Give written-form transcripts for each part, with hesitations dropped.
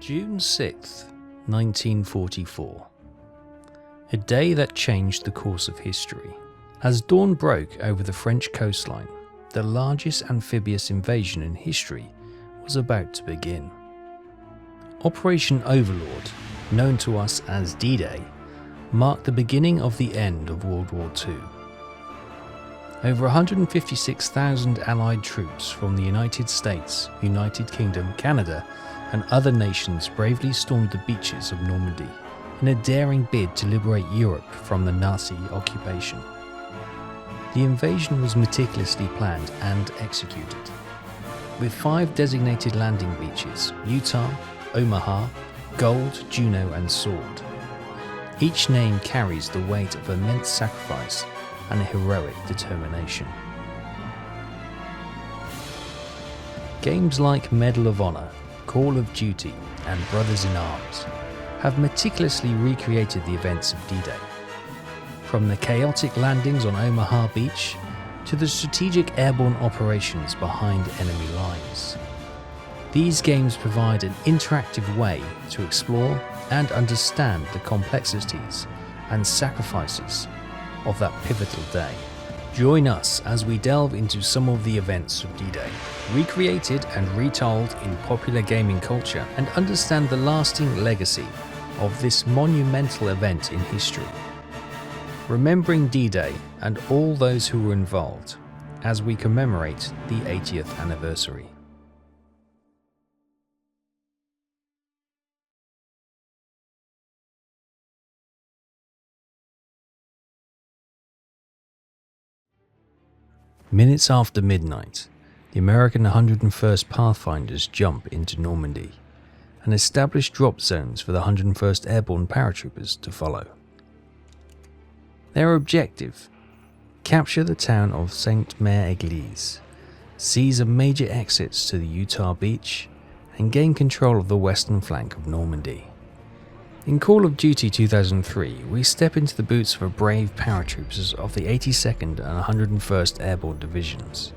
June 6th, 1944. A day that changed the course of history. As dawn broke over the French coastline, the largest amphibious invasion in history was about to begin. Operation Overlord, known to us as D-Day, marked the beginning of the end of World War II. Over 156,000 Allied troops from the United States, United Kingdom, Canada, and other nations bravely stormed the beaches of Normandy in a daring bid to liberate Europe from the Nazi occupation. The invasion was meticulously planned and executed, with 5 designated landing beaches: Utah, Omaha, Gold, Juno, and Sword. Each name carries the weight of immense sacrifice and heroic determination. Games like Medal of Honor, Call of Duty, and Brothers in Arms have meticulously recreated the events of D-Day. From the chaotic landings on Omaha Beach to the strategic airborne operations behind enemy lines. These games provide an interactive way to explore and understand the complexities and sacrifices of that pivotal day. Join us as we delve into some of the events of D-Day, recreated and retold in popular gaming culture, and understand the lasting legacy of this monumental event in history. Remembering D-Day and all those who were involved as we commemorate the 80th anniversary. Minutes after midnight, the American 101st Pathfinders jump into Normandy and establish drop zones for the 101st Airborne paratroopers to follow. Their objective: capture the town of Sainte-Mère-Église, seize a major exits to the Utah beach, and gain control of the western flank of Normandy. In Call of Duty 2003, we step into the boots of a brave paratroopers of the 82nd and 101st Airborne Divisions.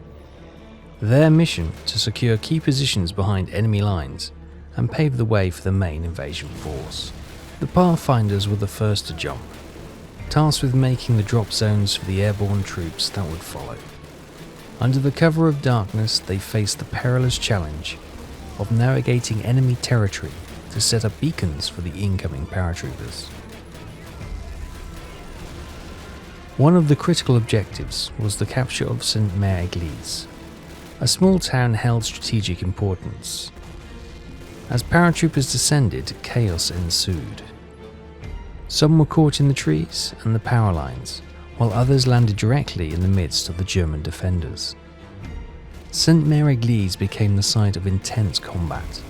Their mission to secure key positions behind enemy lines and pave the way for the main invasion force. The Pathfinders were the first to jump, tasked with making the drop zones for the airborne troops that would follow. Under the cover of darkness, they faced the perilous challenge of navigating enemy territory to set up beacons for the incoming paratroopers. One of the critical objectives was the capture of Sainte-Mère-Église, a small town held strategic importance. As paratroopers descended, chaos ensued. Some were caught in the trees and the power lines, while others landed directly in the midst of the German defenders. Sainte-Mère-Église became the site of intense combat.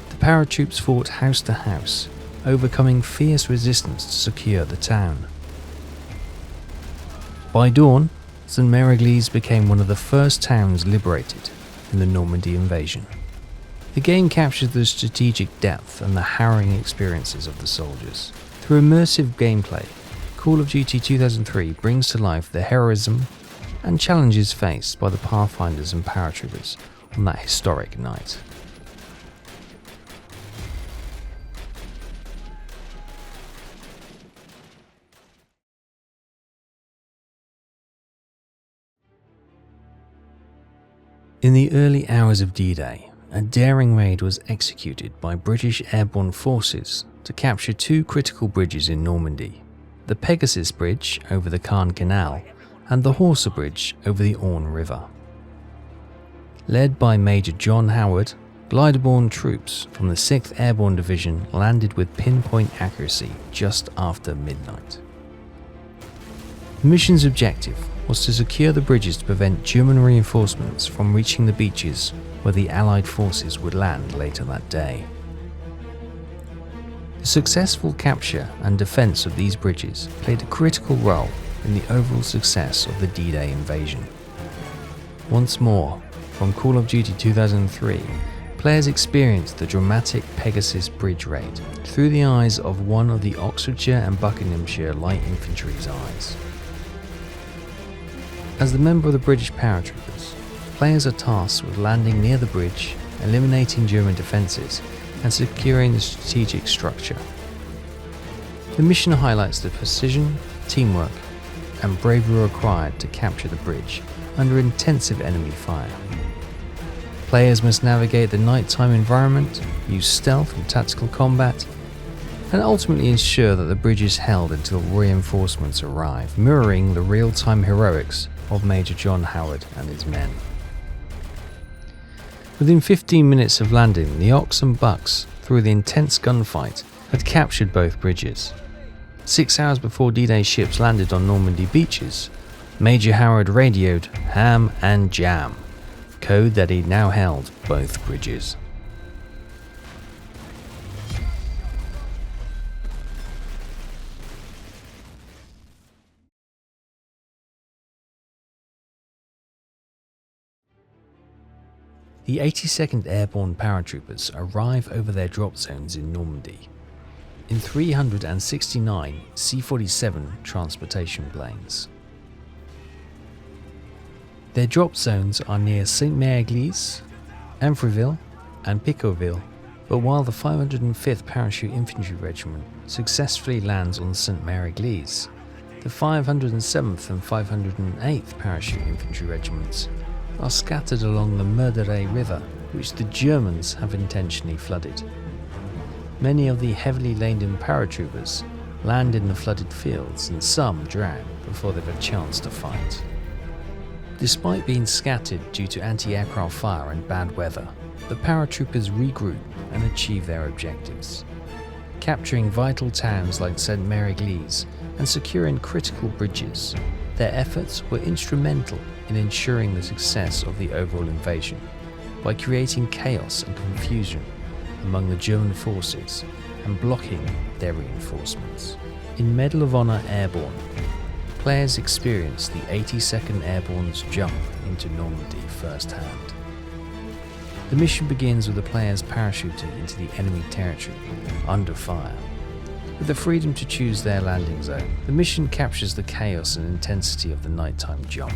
The paratroops fought house to house, overcoming fierce resistance to secure the town. By dawn, Sainte-Mère-Église became one of the first towns liberated in the Normandy invasion. The game captured the strategic depth and the harrowing experiences of the soldiers. Through immersive gameplay, Call of Duty 2003 brings to life the heroism and challenges faced by the Pathfinders and paratroopers on that historic night. In the early hours of D-Day, a daring raid was executed by British airborne forces to capture 2 critical bridges in Normandy: the Pegasus Bridge over the Caen Canal and the Horsa Bridge over the Orne River. Led by Major John Howard, glider-borne troops from the 6th Airborne Division landed with pinpoint accuracy just after midnight. The mission's objective was to secure the bridges to prevent German reinforcements from reaching the beaches where the Allied forces would land later that day. The successful capture and defense of these bridges played a critical role in the overall success of the D-Day invasion. Once more, from Call of Duty 2003, players experienced the dramatic Pegasus Bridge raid through the eyes of one of the Oxfordshire and Buckinghamshire Light Infantry's eyes. As the member of the British paratroopers, players are tasked with landing near the bridge, eliminating German defences, and securing the strategic structure. The mission highlights the precision, teamwork, and bravery required to capture the bridge under intensive enemy fire. Players must navigate the nighttime environment, use stealth and tactical combat, and ultimately ensure that the bridge is held until reinforcements arrive, mirroring the real-time heroics of Major John Howard and his men. Within 15 minutes of landing, the Ox and Bucks, through the intense gunfight, had captured both bridges. 6 hours before D-Day ships landed on Normandy beaches, Major Howard radioed "Ham and Jam," code that he now held both bridges. The 82nd Airborne paratroopers arrive over their drop zones in Normandy in 369 C-47 transportation planes. Their drop zones are near Sainte-Mère-Église, Amfreville and Picauville, but while the 505th Parachute Infantry Regiment successfully lands on Sainte-Mère-Église, the 507th and 508th Parachute Infantry Regiments are scattered along the Merderet River, which the Germans have intentionally flooded. Many of the heavily laden paratroopers land in the flooded fields and some drown before they've a chance to fight. Despite being scattered due to anti-aircraft fire and bad weather, the paratroopers regroup and achieve their objectives. Capturing vital towns like Sainte-Mère-Église and securing critical bridges, their efforts were instrumental in ensuring the success of the overall invasion by creating chaos and confusion among the German forces and blocking their reinforcements. In Medal of Honor Airborne, players experience the 82nd Airborne's jump into Normandy firsthand. The mission begins with the players parachuting into the enemy territory under fire. With the freedom to choose their landing zone, the mission captures the chaos and intensity of the nighttime jump,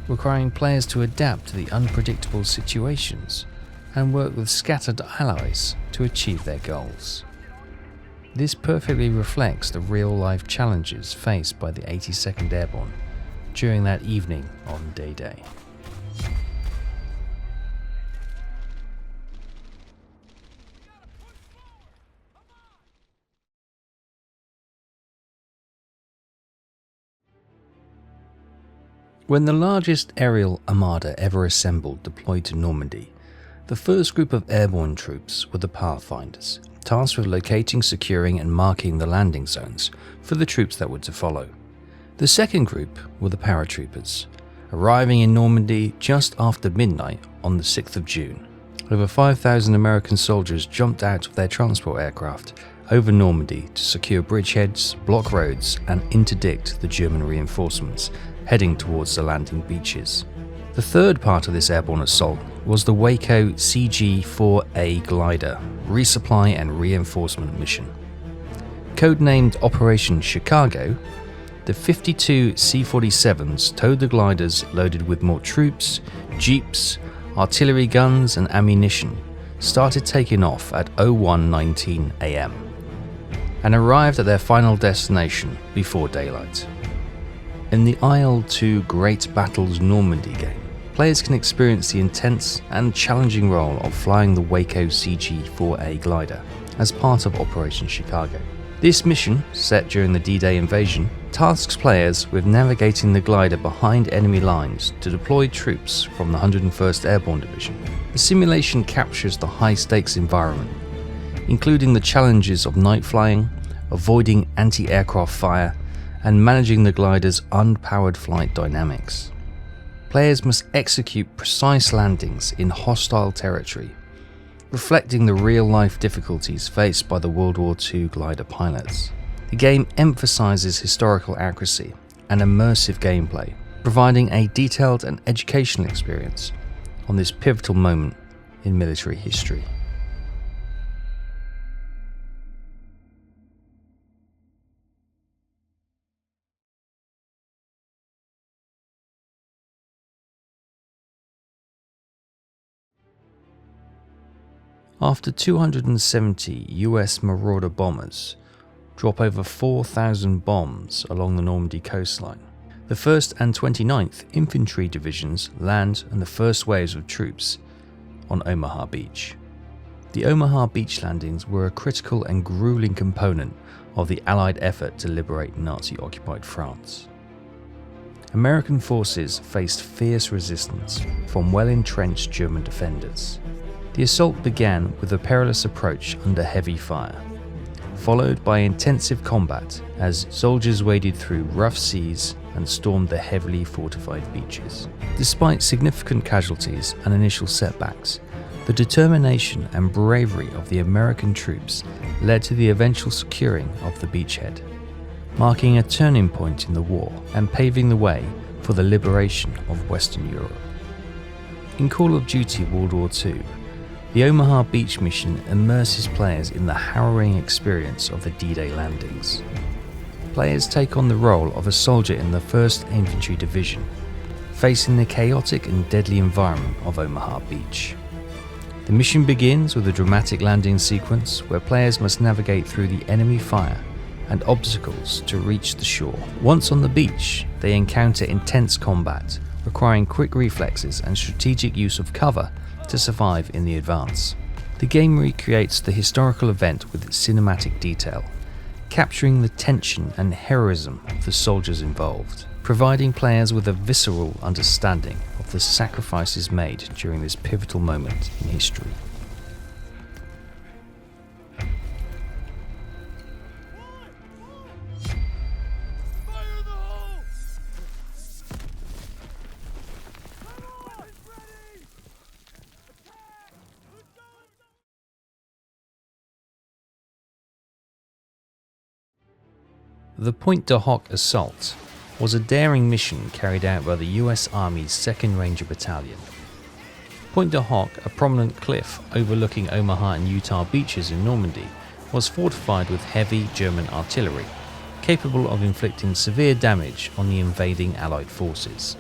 requiring players to adapt to the unpredictable situations and work with scattered allies to achieve their goals. This perfectly reflects the real-life challenges faced by the 82nd Airborne during that evening on D-Day. When the largest aerial armada ever assembled deployed to Normandy, the first group of airborne troops were the Pathfinders, tasked with locating, securing and marking the landing zones for the troops that were to follow. The second group were the paratroopers, arriving in Normandy just after midnight on the 6th of June. Over 5,000 American soldiers jumped out of their transport aircraft over Normandy to secure bridgeheads, block roads and interdict the German reinforcements heading towards the landing beaches. The third part of this airborne assault was the Waco CG-4A glider resupply and reinforcement mission. Codenamed Operation Chicago, the 52 C-47s towed the gliders loaded with more troops, jeeps, artillery guns and ammunition, started taking off at 01:19 AM and arrived at their final destination before daylight. In the IL-2 Great Battles Normandy game, players can experience the intense and challenging role of flying the Waco CG-4A glider as part of Operation Chicago. This mission, set during the D-Day invasion, tasks players with navigating the glider behind enemy lines to deploy troops from the 101st Airborne Division. The simulation captures the high-stakes environment, including the challenges of night flying, avoiding anti-aircraft fire, and managing the glider's unpowered flight dynamics. Players must execute precise landings in hostile territory, reflecting the real-life difficulties faced by the World War II glider pilots. The game emphasizes historical accuracy and immersive gameplay, providing a detailed and educational experience on this pivotal moment in military history. After 270 US Marauder bombers drop over 4,000 bombs along the Normandy coastline, the 1st and 29th Infantry Divisions land and the first waves of troops on Omaha Beach. The Omaha beach landings were a critical and grueling component of the Allied effort to liberate Nazi-occupied France. American forces faced fierce resistance from well-entrenched German defenders. The assault began with a perilous approach under heavy fire, followed by intensive combat as soldiers waded through rough seas and stormed the heavily fortified beaches. Despite significant casualties and initial setbacks, the determination and bravery of the American troops led to the eventual securing of the beachhead, marking a turning point in the war and paving the way for the liberation of Western Europe. In Call of Duty World War II, the Omaha Beach mission immerses players in the harrowing experience of the D-Day landings. Players take on the role of a soldier in the 1st Infantry Division, facing the chaotic and deadly environment of Omaha Beach. The mission begins with a dramatic landing sequence where players must navigate through the enemy fire and obstacles to reach the shore. Once on the beach, they encounter intense combat, requiring quick reflexes and strategic use of cover to survive in the advance. The game recreates the historical event with its cinematic detail, capturing the tension and heroism of the soldiers involved, providing players with a visceral understanding of the sacrifices made during this pivotal moment in history. The Pointe du Hoc assault was a daring mission carried out by the US Army's 2nd Ranger Battalion. Pointe du Hoc, a prominent cliff overlooking Omaha and Utah beaches in Normandy, was fortified with heavy German artillery, capable of inflicting severe damage on the invading Allied forces.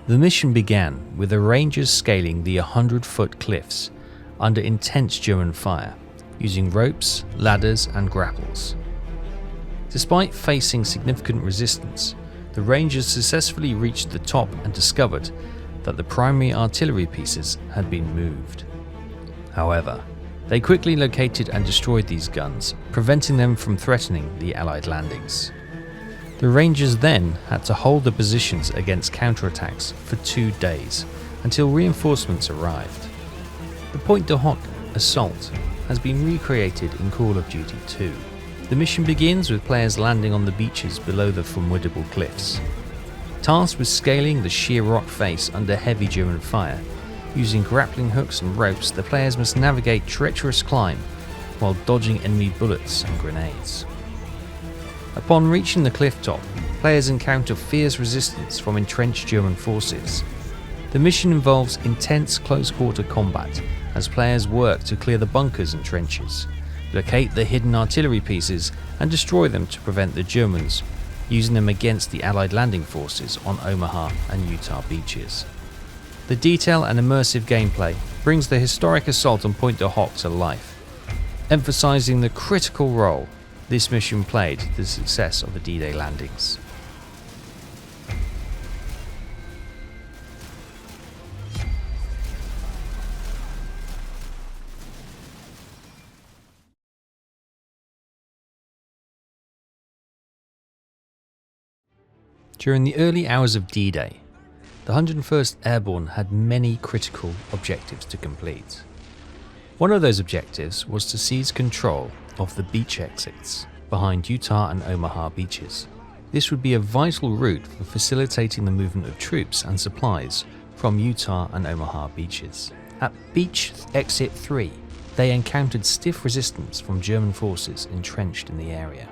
The mission began with the Rangers scaling the 100-foot cliffs under intense German fire, using ropes, ladders, and grapples. Despite facing significant resistance, the Rangers successfully reached the top and discovered that the primary artillery pieces had been moved. However, they quickly located and destroyed these guns, preventing them from threatening the Allied landings. The Rangers then had to hold the positions against counterattacks for 2 days until reinforcements arrived. The Pointe du Hoc assault has been recreated in Call of Duty 2. The mission begins with players landing on the beaches below the formidable cliffs. Tasked with scaling the sheer rock face under heavy German fire, using grappling hooks and ropes, the players must navigate treacherous climb while dodging enemy bullets and grenades. Upon reaching the cliff top, players encounter fierce resistance from entrenched German forces. The mission involves intense close-quarter combat as players work to clear the bunkers and trenches, locate the hidden artillery pieces and destroy them to prevent the Germans using them against the Allied landing forces on Omaha and Utah beaches. The detail and immersive gameplay brings the historic assault on Pointe du Hoc to life, emphasizing the critical role this mission played to the success of the D-Day landings. During the early hours of D-Day, the 101st Airborne had many critical objectives to complete. One of those objectives was to seize control of the beach exits behind Utah and Omaha beaches. This would be a vital route for facilitating the movement of troops and supplies from Utah and Omaha beaches. At Beach Exit 3, they encountered stiff resistance from German forces entrenched in the area.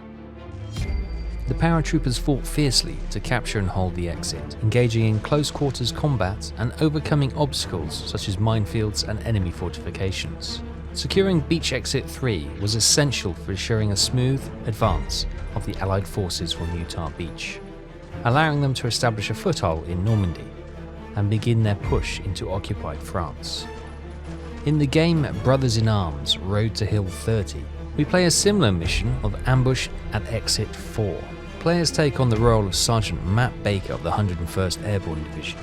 The paratroopers fought fiercely to capture and hold the exit, engaging in close quarters combat and overcoming obstacles such as minefields and enemy fortifications. Securing Beach Exit 3 was essential for ensuring a smooth advance of the Allied forces from Utah Beach, allowing them to establish a foothold in Normandy and begin their push into occupied France. In the game Brothers in Arms Road to Hill 30, we play a similar mission of ambush at Exit 4. Players take on the role of Sergeant Matt Baker of the 101st Airborne Division,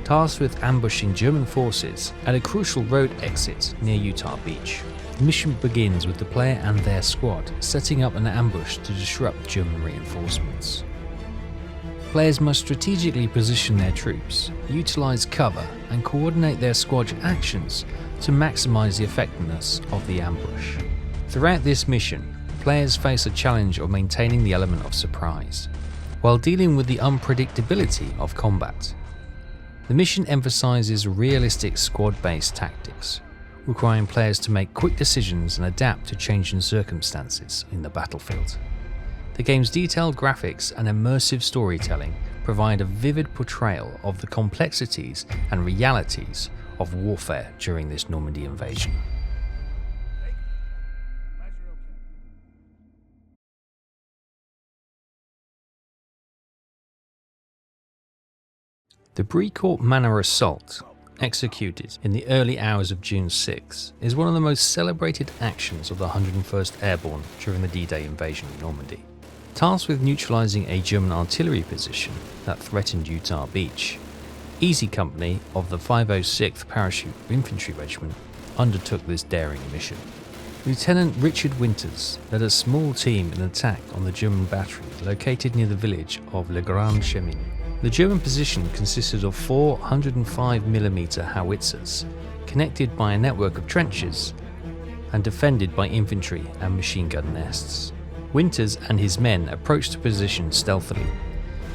tasked with ambushing German forces at a crucial road exit near Utah Beach. The mission begins with the player and their squad setting up an ambush to disrupt German reinforcements. Players must strategically position their troops, utilize cover, and coordinate their squad actions to maximize the effectiveness of the ambush. Throughout this mission, players face a challenge of maintaining the element of surprise, while dealing with the unpredictability of combat. The mission emphasizes realistic squad-based tactics, requiring players to make quick decisions and adapt to changing circumstances in the battlefield. The game's detailed graphics and immersive storytelling provide a vivid portrayal of the complexities and realities of warfare during this Normandy invasion. The Brécourt Manor assault, executed in the early hours of June 6, is one of the most celebrated actions of the 101st Airborne during the D-Day invasion of Normandy. Tasked with neutralizing a German artillery position that threatened Utah Beach, Easy Company of the 506th Parachute Infantry Regiment undertook this daring mission. Lieutenant Richard Winters led a small team in attack on the German battery located near the village of Le Grand Chemin. The German position consisted of 4 105mm howitzers, connected by a network of trenches, and defended by infantry and machine gun nests. Winters and his men approached the position stealthily,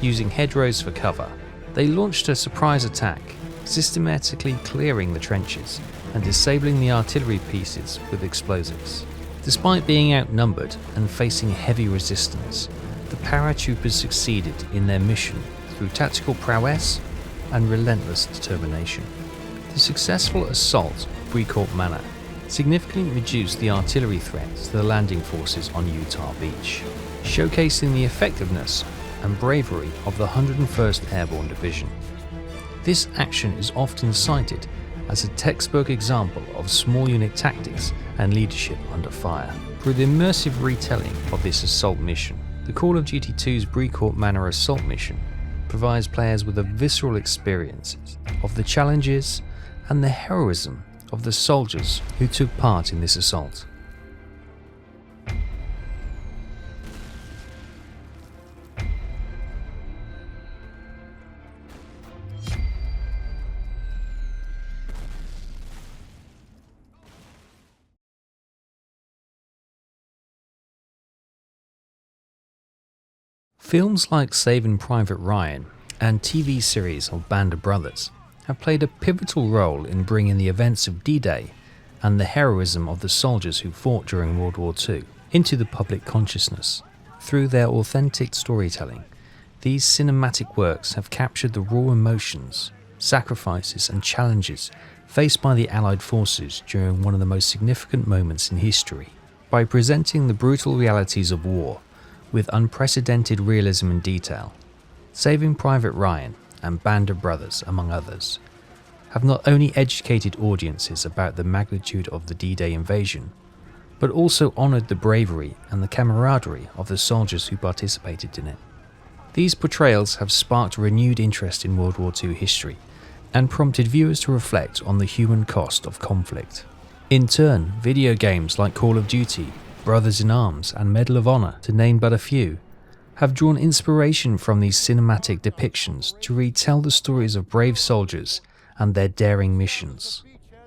using hedgerows for cover. They launched a surprise attack, systematically clearing the trenches and disabling the artillery pieces with explosives. Despite being outnumbered and facing heavy resistance, the paratroopers succeeded in their mission through tactical prowess and relentless determination. The successful assault of Brécourt Manor significantly reduced the artillery threat to the landing forces on Utah Beach, showcasing the effectiveness and bravery of the 101st Airborne Division. This action is often cited as a textbook example of small unit tactics and leadership under fire. Through the immersive retelling of this assault mission, the Call of Duty 2's Brécourt Manor assault mission provides players with a visceral experience of the challenges and the heroism of the soldiers who took part in this assault. Films like Saving Private Ryan and TV series of Band of Brothers have played a pivotal role in bringing the events of D-Day and the heroism of the soldiers who fought during World War II into the public consciousness. Through their authentic storytelling, these cinematic works have captured the raw emotions, sacrifices and challenges faced by the Allied forces during one of the most significant moments in history. By presenting the brutal realities of war with unprecedented realism and detail, Saving Private Ryan and Band of Brothers, among others, have not only educated audiences about the magnitude of the D-Day invasion, but also honoured the bravery and the camaraderie of the soldiers who participated in it. These portrayals have sparked renewed interest in World War II history and prompted viewers to reflect on the human cost of conflict. In turn, video games like Call of Duty, Brothers in Arms and Medal of Honor, to name but a few, have drawn inspiration from these cinematic depictions to retell the stories of brave soldiers and their daring missions.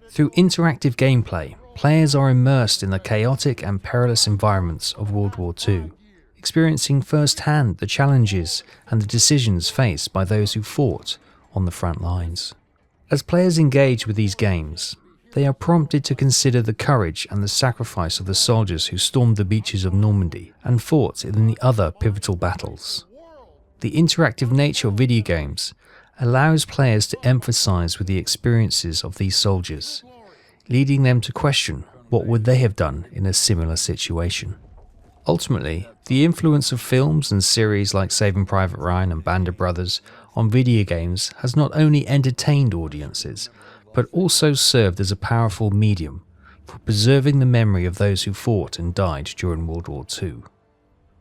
Through interactive gameplay, players are immersed in the chaotic and perilous environments of World War II, experiencing firsthand the challenges and the decisions faced by those who fought on the front lines. As players engage with these games, they are prompted to consider the courage and the sacrifice of the soldiers who stormed the beaches of Normandy and fought in the other pivotal battles. The interactive nature of video games allows players to emphasize with the experiences of these soldiers, leading them to question what would they have done in a similar situation. Ultimately, the influence of films and series like Saving Private Ryan and Band of Brothers on video games has not only entertained audiences, but also served as a powerful medium for preserving the memory of those who fought and died during World War II.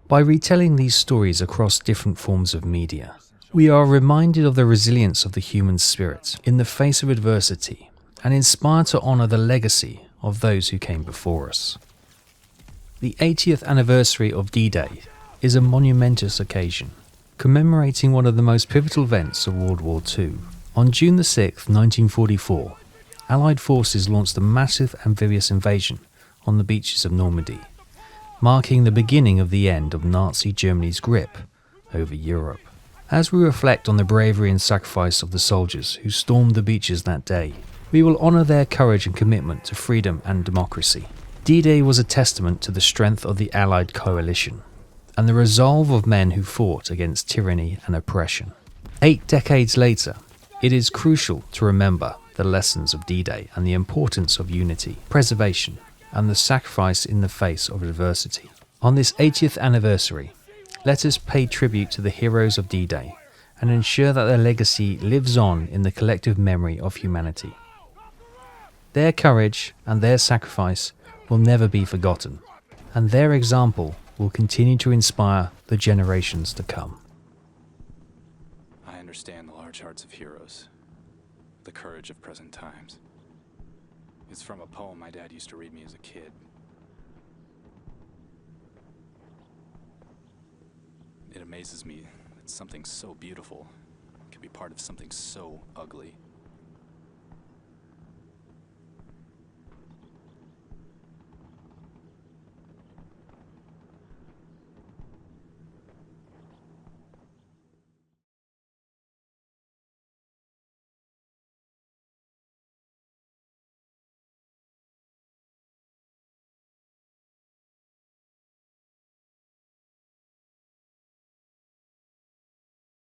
By retelling these stories across different forms of media, we are reminded of the resilience of the human spirit in the face of adversity and inspired to honour the legacy of those who came before us. The 80th anniversary of D-Day is a monumentous occasion, commemorating one of the most pivotal events of World War II. On June 6, 1944, Allied forces launched a massive amphibious invasion on the beaches of Normandy, marking the beginning of the end of Nazi Germany's grip over Europe. As we reflect on the bravery and sacrifice of the soldiers who stormed the beaches that day, we will honour their courage and commitment to freedom and democracy. D-Day was a testament to the strength of the Allied coalition and the resolve of men who fought against tyranny and oppression. 8 decades later, it is crucial to remember the lessons of D-Day and the importance of unity, preservation, and the sacrifice in the face of adversity. On this 80th anniversary, let us pay tribute to the heroes of D-Day and ensure that their legacy lives on in the collective memory of humanity. Their courage and their sacrifice will never be forgotten, and their example will continue to inspire the generations to come. I understand the large hearts of heroes, the courage of present times. It's from a poem my dad used to read me as a kid. It amazes me that something so beautiful can be part of something so ugly.